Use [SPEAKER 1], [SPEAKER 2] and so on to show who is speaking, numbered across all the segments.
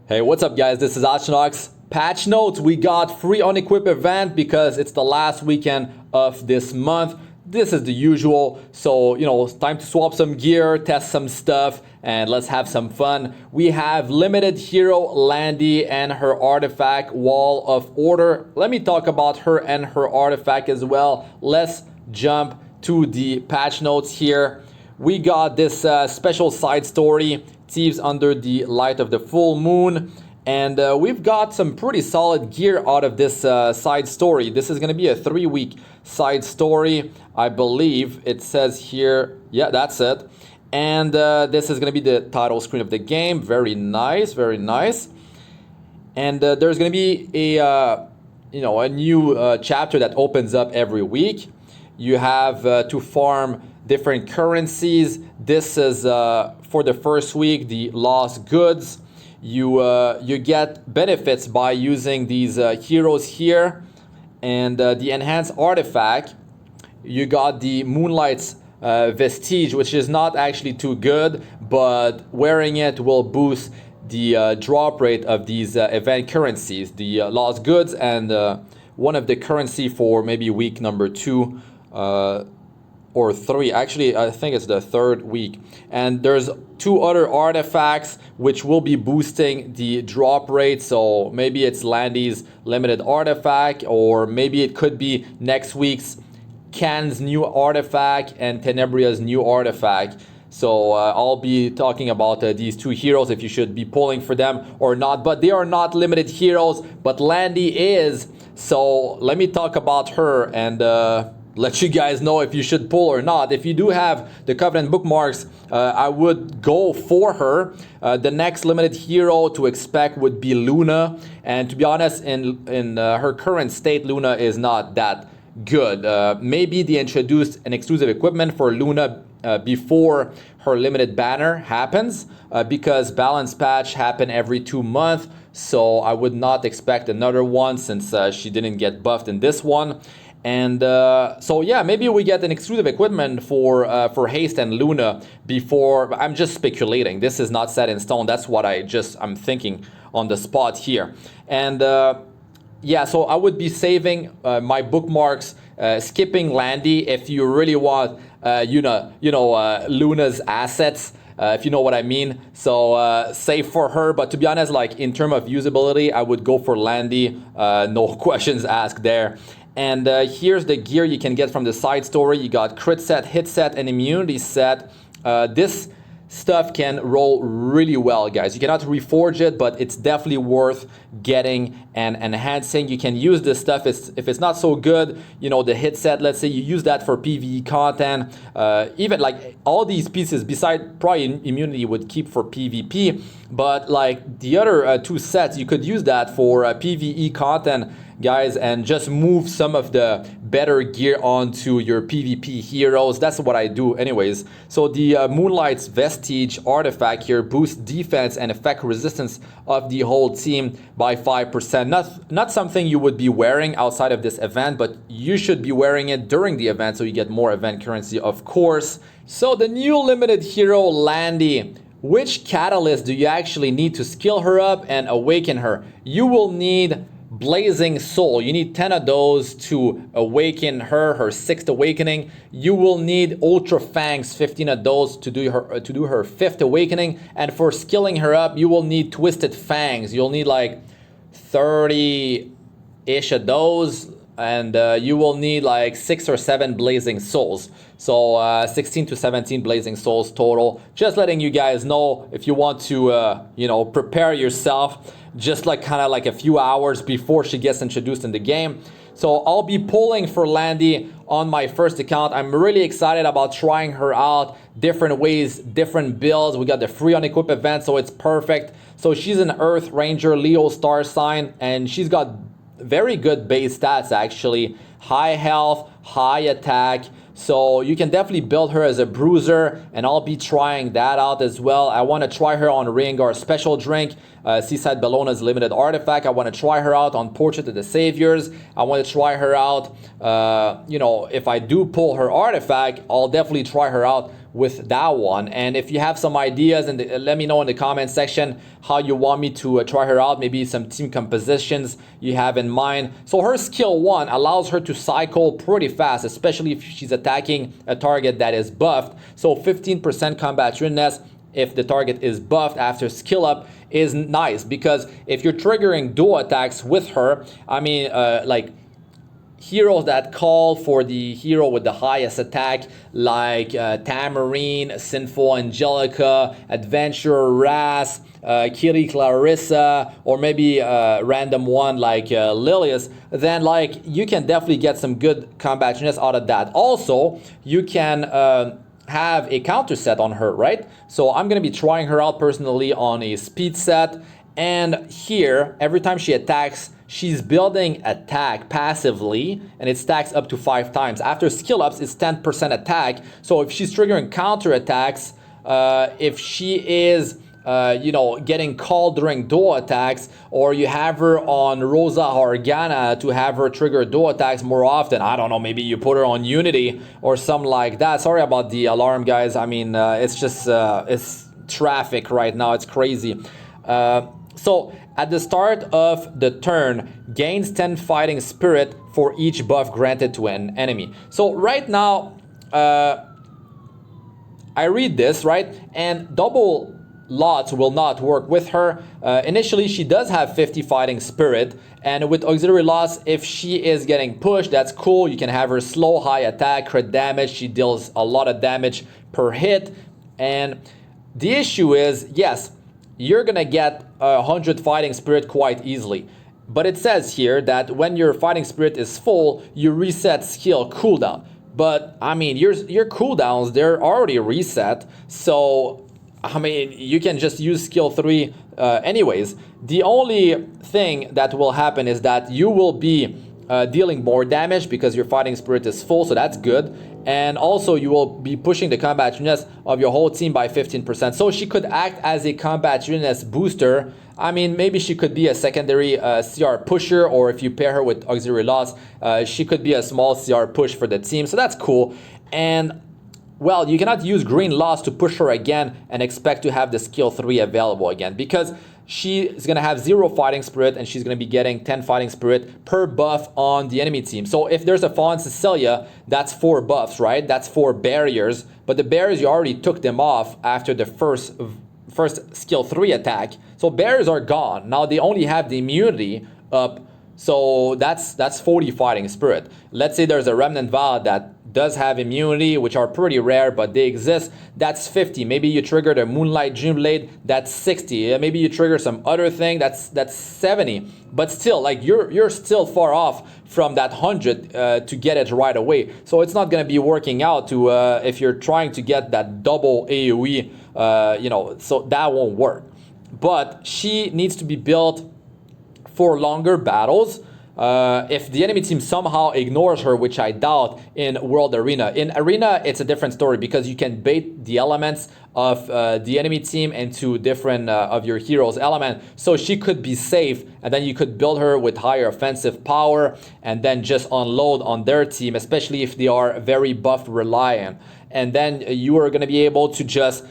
[SPEAKER 1] Hey, what's up guys? This is Astranox. Patch notes, we got free unequip event because it's the last weekend of this month. This is the usual, so it's time to swap some gear, test some stuff, and let's have some fun. We have limited hero Landy and her artifact Wall of Order. Let me talk about her and her artifact as well. Let's jump to the patch notes here. We got this special side story, Thieves Under the Light of the Full Moon, and we've got some pretty solid gear out of this side story. This is going to be a 3-week side story, I believe. It says here, yeah, that's it. And this is going to be the title screen of the game. Very nice, very nice. And there's going to be a new chapter that opens up every week. You have to farm different currencies. This is for the first week, the lost goods. You get benefits by using these heroes here, and the enhanced artifact. You got the Moonlight's Vestige, which is not actually too good, but wearing it will boost the drop rate of these event currencies, the lost goods, and one of the currency for maybe week number 2. Or 3. Actually, I think it's the 3rd week. And there's 2 other artifacts which will be boosting the drop rate. So maybe it's Landy's limited artifact, or maybe it could be next week's Can's new artifact and Tenebria's new artifact. So I'll be talking about these 2 heroes, if you should be pulling for them or not. But they are not limited heroes, but Landy is. So let me talk about her and let you guys know if you should pull or not. If you do have the Covenant Bookmarks, I would go for her. The next limited hero to expect would be LENA. And to be honest, in her current state, LENA is not that good. Maybe they introduced an exclusive equipment for LENA before her limited banner happens, because balance patch happen every 2 months. So I would not expect another one since she didn't get buffed in this one. And so yeah, maybe we get an exclusive equipment for Haste and LENA before. I'm just speculating. This is not set in stone. That's what I'm thinking on the spot here. And yeah, so I would be saving my bookmarks, skipping Landy if you really want LENA's assets. If you know what I mean. So save for her, but to be honest, like in terms of usability, I would go for Landy. No questions asked there. And here's the gear you can get from the side story. You got crit set, hit set, and immunity set. This stuff can roll really well, guys. You cannot reforge it, but it's definitely worth getting and enhancing. You can use this stuff if it's not so good. The hit set, let's say you use that for PVE content. Even like all these pieces, beside probably immunity, would keep for PvP. But like the other 2 sets, you could use that for PvE content, guys, and just move some of the better gear onto your PvP heroes. That's what I do anyways. So the Moonlight's Vestige artifact here boosts defense and effect resistance of the whole team by 5%. Not something you would be wearing outside of this event, but you should be wearing it during the event so you get more event currency, of course. So the new limited hero Landy. Which catalyst do you actually need to skill her up and awaken her? You will need Blazing Soul. You need 10 of those to awaken her 6th awakening. You will need Ultra Fangs, 15 of those to do her 5th awakening. And for skilling her up, you will need Twisted Fangs. You'll need like 30-ish of those, and you will need like 6 or 7 Blazing Souls. So 16 to 17 Blazing Souls total. Just letting you guys know if you want to prepare yourself just like kind of like a few hours before she gets introduced in the game. So I'll be pulling for Landy on my first account. I'm really excited about trying her out, different ways, different builds. We got the free unequip event, so it's perfect. So she's an Earth Ranger, Leo star sign, and she's got very good base stats actually. High health, high attack. So you can definitely build her as a bruiser, and I'll be trying that out as well. I want to try her on Rengar's special drink, Seaside Bellona's limited artifact. I want to try her out on Portrait of the Saviors. I want to try her out, if I do pull her artifact, I'll definitely try her out with that one. And if you have some ideas, and let me know in the comment section how you want me to try her out, maybe some team compositions you have in mind. So her skill 1 allows her to cycle pretty fast, especially if she's attacking a target that is buffed. So 15% combat readiness if the target is buffed after skill up is nice, because if you're triggering dual attacks with her, I mean, like heroes that call for the hero with the highest attack, like Tamarine, Sinful Angelica, Adventurer Ras, Kitty Clarissa, or maybe a random one like Lilius, then like you can definitely get some good combat units out of that. Also, you can have a counter set on her, right? So I'm gonna be trying her out personally on a speed set, and here every time she attacks, she's building attack passively, and it stacks up to 5 times. After skill ups, it's 10% attack. So if she's triggering counter attacks, if she is getting called during dual attacks, or you have her on Rosa Organa to have her trigger dual attacks more often, I don't know, maybe you put her on Unity or something like that. Sorry about the alarm, guys. I mean, it's just it's traffic right now, it's crazy. So at the start of the turn, gains 10 fighting spirit for each buff granted to an enemy. So right now, I read this, right? And double lots will not work with her. Initially, she does have 50 fighting spirit, and with auxiliary loss, if she is getting pushed, that's cool. You can have her slow, high attack, crit damage. She deals a lot of damage per hit. And the issue is, yes, you're gonna get 100 fighting spirit quite easily. But it says here that when your fighting spirit is full, you reset skill cooldown. But I mean, your cooldowns, they're already reset. So I mean, you can just use skill 3 anyways. The only thing that will happen is that you will be dealing more damage because your fighting spirit is full, so that's good. And also you will be pushing the combat units of your whole team by 15%. So she could act as a combat units booster. I mean, maybe she could be a secondary CR pusher, or if you pair her with auxiliary loss, she could be a small CR push for the team. So that's cool. And well, you cannot use green loss to push her again and expect to have the skill 3 available again, because she is going to have 0 fighting spirit, and she's going to be getting 10 fighting spirit per buff on the enemy team. So if there's a Fallen Cecilia, that's 4 buffs, right? That's 4 barriers, but the barriers, you already took them off after the first skill 3 attack. So barriers are gone. Now they only have the immunity up. So that's 40 fighting spirit. Let's say there's a Remnant Val that does have immunity, which are pretty rare, but they exist. That's 50. Maybe you triggered a Moonlight Dreamblade, that's 60. Maybe you trigger some other thing, that's 70. But still, like you're still far off from that 100 to get it right away. So it's not gonna be working out to if you're trying to get that double AoE, so that won't work. But she needs to be built for longer battles. If the enemy team somehow ignores her, which I doubt in World Arena. In Arena, it's a different story, because you can bait the elements of the enemy team into different of your hero's element. So she could be safe, and then you could build her with higher offensive power and then just unload on their team, especially if they are very buff reliant. And then you are going to be able to just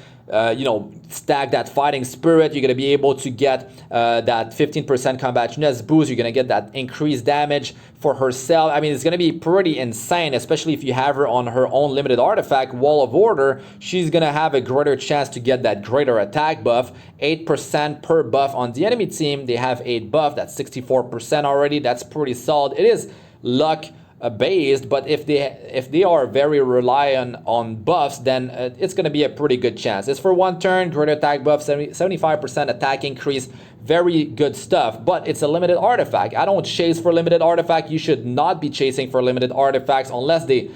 [SPEAKER 1] stack that fighting spirit. You're going to be able to get that 15% combat units boost. You're going to get that increased damage for herself. I mean, it's going to be pretty insane, especially if you have her on her own limited artifact, Wall of Order. She's going to have a greater chance to get that greater attack buff. 8% per buff on the enemy team. They have 8 buff. That's 64% already. That's pretty solid. It is luck based, but if they are very reliant on buffs, then it's going to be a pretty good chance. It's for 1 turn, greater attack buff, 75% attack increase, very good stuff. But it's a limited artifact. I don't chase for limited artifact. You should not be chasing for limited artifacts unless they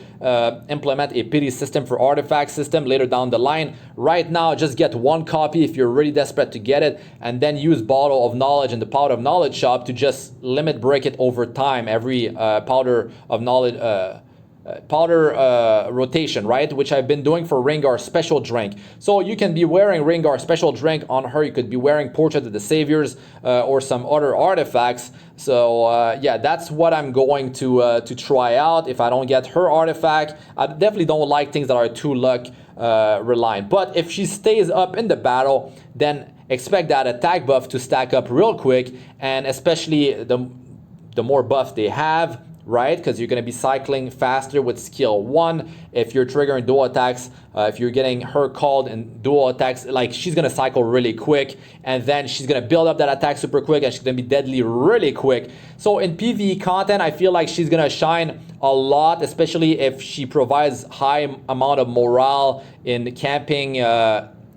[SPEAKER 1] implement a pity system for artifact system later down the line. Right now, just get 1 copy if you're really desperate to get it, and then use Bottle of Knowledge in the Powder of Knowledge shop to just limit break it over time. Every Powder of Knowledge rotation, right? Which I've been doing for Rengar Special Drink. So you can be wearing Rengar Special Drink on her. You could be wearing Portrait of the Saviors or some other artifacts. So yeah, that's what I'm going to try out if I don't get her artifact. I definitely don't like things that are too luck reliant. But if she stays up in the battle, then expect that attack buff to stack up real quick, and especially the more buff they have, right? Because you're going to be cycling faster with skill 1. If you're triggering dual attacks, if you're getting her called in dual attacks, like she's going to cycle really quick, and then she's going to build up that attack super quick, and she's going to be deadly really quick. So in PvE content, I feel like she's going to shine a lot, especially if she provides high amount of morale in camping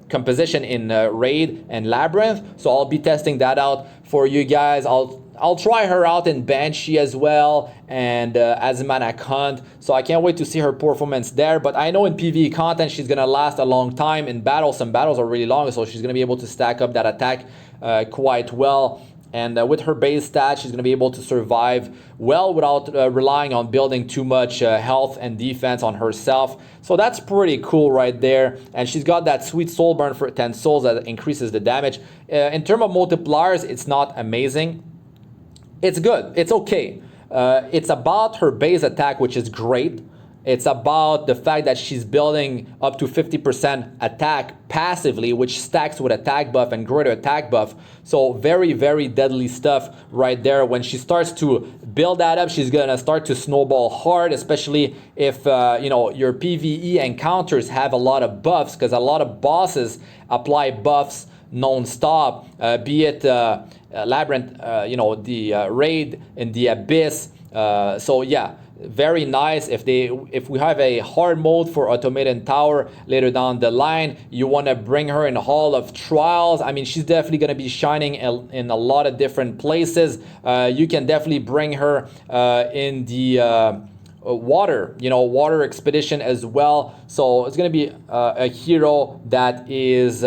[SPEAKER 1] composition in Raid and Labyrinth. So I'll be testing that out for you guys. I'll try her out in Banshee as well, and as a Maniac Hunt. So I can't wait to see her performance there. But I know in PvE content, she's going to last a long time. In battle, some battles are really long, so she's going to be able to stack up that attack quite well. And with her base stats, she's going to be able to survive well without relying on building too much health and defense on herself. So that's pretty cool right there. And she's got that sweet soul burn for 10 souls that increases the damage. In terms of multipliers, it's not amazing. It's good. It's okay. It's about her base attack, which is great. It's about the fact that she's building up to 50% attack passively, which stacks with attack buff and greater attack buff. So very, very deadly stuff right there. When she starts to build that up, she's going to start to snowball hard, especially if you know, your PvE encounters have a lot of buffs, because a lot of bosses apply buffs non-stop, be it Labyrinth, you know, the Raid in the Abyss. So yeah, very nice. If we have a hard mode for Automated Tower later down the line, you want to bring her in Hall of Trials. I mean, she's definitely going to be shining in a lot of different places. You can definitely bring her in the water, you know, water expedition as well. So it's going to be a hero that is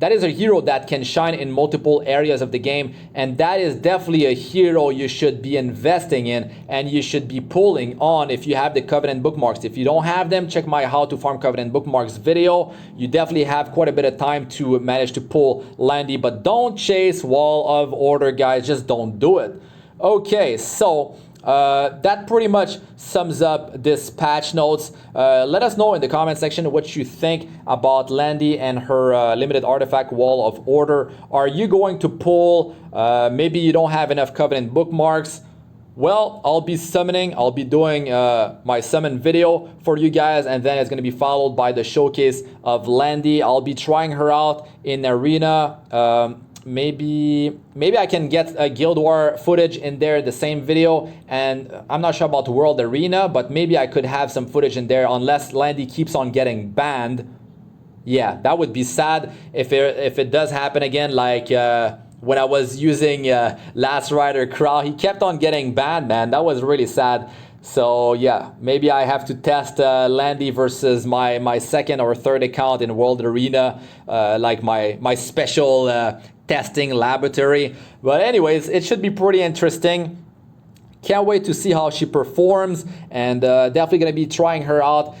[SPEAKER 1] that is a hero that can shine in multiple areas of the game, and that is definitely a hero you should be investing in and you should be pulling on if you have the Covenant Bookmarks. If you don't have them, check my How to Farm Covenant Bookmarks video. You definitely have quite a bit of time to manage to pull Landy, but don't chase Wall of Order, guys. Just don't do it. Okay, so that pretty much sums up this patch notes. Let us know in the comment section what you think about Landy and her limited artifact Wall of Order. Are you going to pull? Maybe you don't have enough Covenant Bookmarks. Well, I'll be summoning. I'll be doing my summon video for you guys, and then it's going to be followed by the showcase of Landy. I'll be trying her out in Arena. Maybe I can get a Guild War footage in there, the same video, and I'm not sure about World Arena, but maybe I could have some footage in there unless Landy keeps on getting banned. Yeah, that would be sad if it does happen again, like when I was using Last Rider Crow. He kept on getting banned, man. That was really sad. So yeah, maybe I have to test Landy versus my second or third account in World Arena, like my special testing laboratory. But anyways, it should be pretty interesting. Can't wait to see how she performs, and definitely going to be trying her out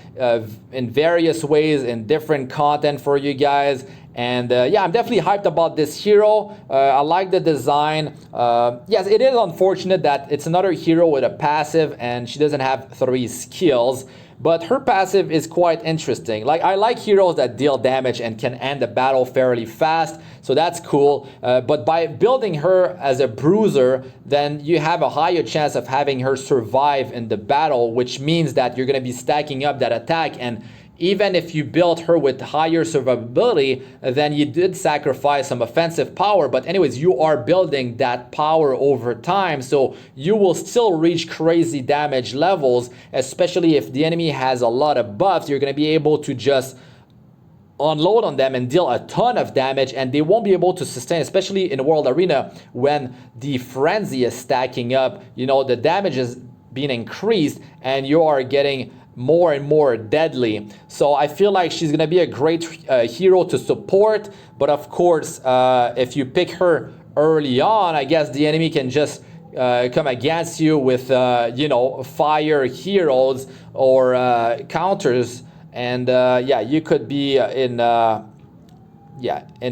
[SPEAKER 1] in various ways in different content for you guys. And yeah, I'm definitely hyped about this hero. I like the design. Yes, it is unfortunate that it's another hero with a passive and she doesn't have 3 skills. But her passive is quite interesting. Like, I like heroes that deal damage and can end the battle fairly fast, so that's cool. But by building her as a bruiser, then you have a higher chance of having her survive in the battle, which means that you're going to be stacking up that attack. And even if you built her with higher survivability, then you did sacrifice some offensive power. But anyways, you are building that power over time, so you will still reach crazy damage levels, especially if the enemy has a lot of buffs. You're going to be able to just unload on them and deal a ton of damage, and they won't be able to sustain, especially in World Arena when the frenzy is stacking up. You know, the damage is being increased and you are getting more and more deadly. So I feel like she's gonna be a great hero to support, but of course if you pick her early on, I guess the enemy can just come against you with you know, fire heroes or counters, and yeah, you could be in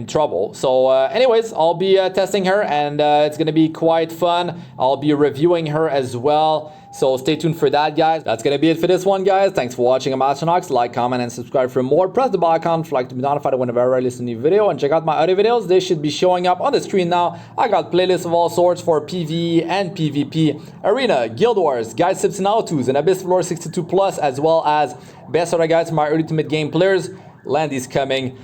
[SPEAKER 1] trouble. So anyways, I'll be testing her, and it's gonna be quite fun. I'll be reviewing her as well, so stay tuned for that, guys. That's gonna be it for this one, guys. Thanks for watching. I'm Astranox. Like, comment, and subscribe for more. Press the bell icon if you'd like to be notified whenever I release a new video, and check out my other videos. They should be showing up on the screen now. I got playlists of all sorts for PvE and PvP, Arena, Guild Wars, guides, tips, and how-tos, and Abyss Floor 62 plus, as well as best order guides for my early to mid game players. Landy's coming.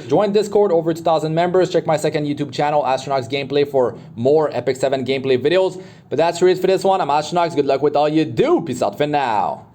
[SPEAKER 1] Join Discord, over 2,000 members. Check my second YouTube channel, Astranox Gameplay, for more Epic 7 gameplay videos. But that's it for this one. I'm Astranox. Good luck with all you do. Peace out for now.